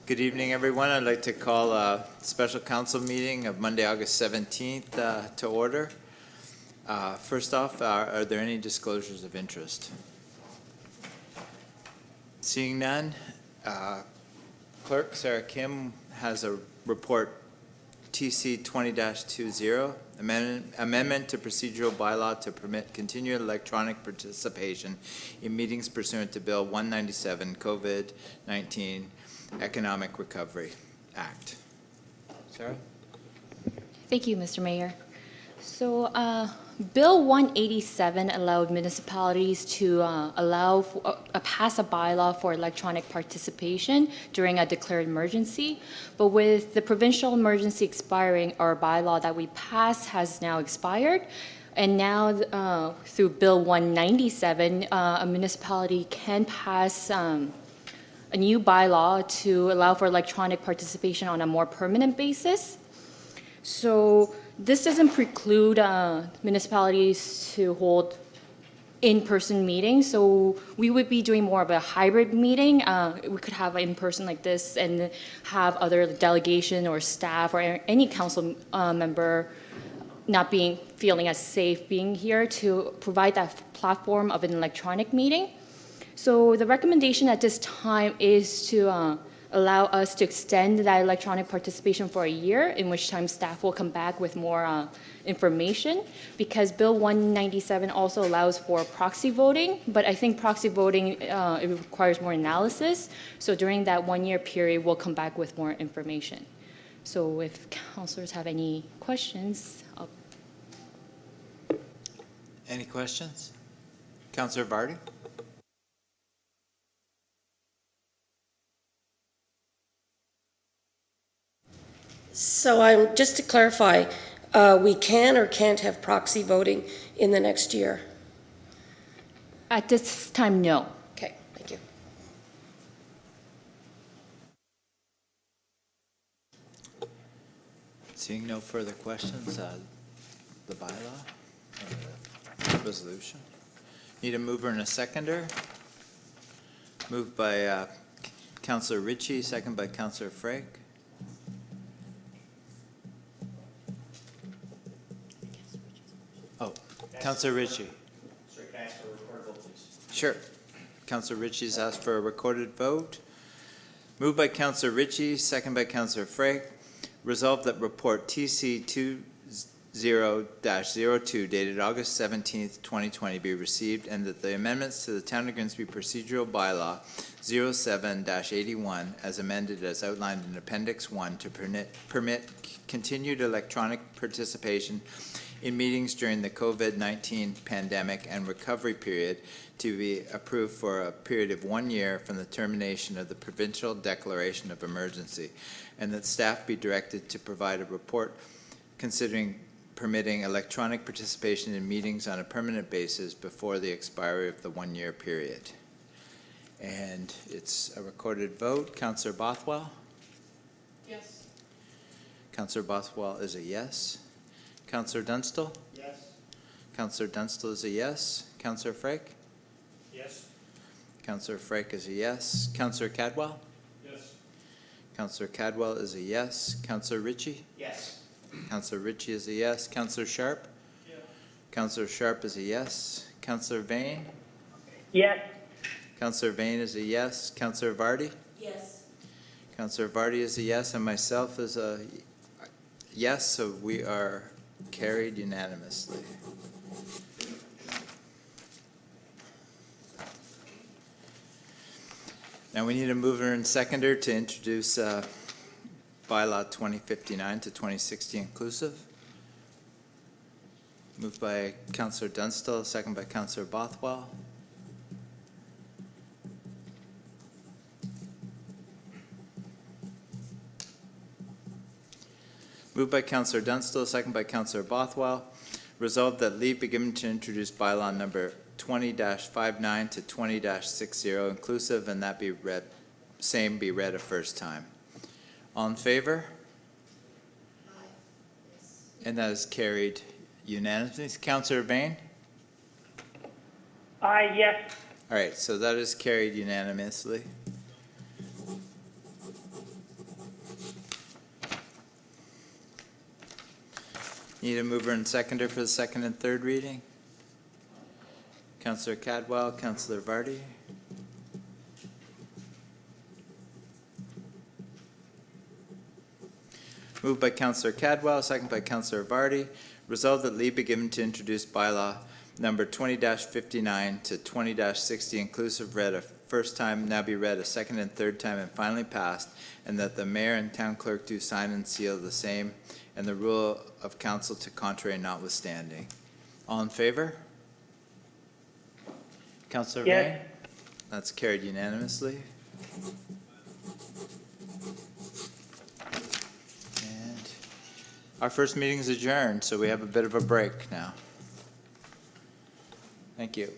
Good evening, everyone. I'd like to call a special council meeting of Monday, August 17th to order. First off, are there any disclosures of interest? Seeing none, Clerk Sarah Kim has a report TC 20-20, amendment to procedural bylaw to permit continued electronic participation in meetings pursuant to Bill 197, COVID-19 Economic Recovery Act. Sarah? Thank you, Mr. Mayor. So Bill 187 allowed municipalities to pass a bylaw for electronic participation during a declared emergency. But with the provincial emergency expiring, our bylaw that we passed has now expired. And now through Bill 197, a municipality can pass a new bylaw to allow for electronic participation on a more permanent basis. So this doesn't preclude municipalities to hold in-person meetings. So we would be doing more of a hybrid meeting. We could have in-person like this and have other delegation or staff or any council member not feeling as safe being here to provide that platform of an electronic meeting. So the recommendation at this time is to allow us to extend that electronic participation for a year, in which time staff will come back with more information, because Bill 197 also allows for proxy voting, but I think proxy voting, it requires more analysis. So during that 1 year period, we'll come back with more information. So if councilors have any questions, Any questions? Councillor Vardy? So just to clarify, we can or can't have proxy voting in the next year? at this time, no. Okay, thank you. Seeing no further questions, the bylaw or the resolution. Need a mover and a seconder. Moved by Councillor Ritchie, second by Councillor Frake. Oh, Councillor Ritchie. Sorry, can I ask for a recorded vote, please? Sure. Councillor Ritchie's asked for a recorded vote. Moved by Councillor Ritchie, second by Councillor Frake. Resolved that report TC 20-02 dated August 17th, 2020 be received, and that the amendments to the Town of Grimsby procedural bylaw 07-81 as amended as outlined in Appendix 1 to permit continued electronic participation in meetings during the COVID-19 pandemic and recovery period to be approved for a period of 1 year from the termination of the provincial declaration of emergency, and that staff be directed to provide a report considering permitting electronic participation in meetings on a permanent basis before the expiry of the 1 year period. And it's a recorded vote. Councillor Bothwell? Yes. Councillor Bothwell is a yes. Councillor Dunstall? Yes. Councillor Dunstall is a yes. Councillor Frake? Yes. Councillor Frake is a yes. Councillor Cadwell? Yes. Councillor Cadwell is a yes. Councillor Ritchie? Yes. Councillor Ritchie is a yes. Councillor Sharp? Yeah. Councillor Sharp is a yes. Councillor Vane? Yes. Councillor Vane is a yes. Councillor Vardy? Yes. Councillor Vardy is a yes, and myself is a yes, so we are carried unanimously. Now we need a mover and seconder to introduce bylaw 2059 to 2060 inclusive. Moved by Councillor Dunstall, second by Councillor Bothwell. Moved by Councillor Dunstall, second by Councillor Bothwell. Resolved that leave be given to introduce bylaw number 20-59 to 20-60 inclusive, and that be read a first time. All in favor? Aye. Yes. And that is carried unanimously. Councillor Vane? Aye, yes. All right, so that is carried unanimously. Need a mover and seconder for the second and third reading? Councillor Cadwell, Councillor Vardy. Moved by Councillor Cadwell, second by Councillor Vardy. Resolved that leave be given to introduce bylaw number 20-59 to 20-60 inclusive read a first time, now be read a second and third time and finally passed, and that the mayor and town clerk do sign and seal the same, and the rule of council to contrary notwithstanding. All in favor? Councillor Yes. Ray? That's carried unanimously. And our first meeting is adjourned, so we have a bit of a break now. Thank you.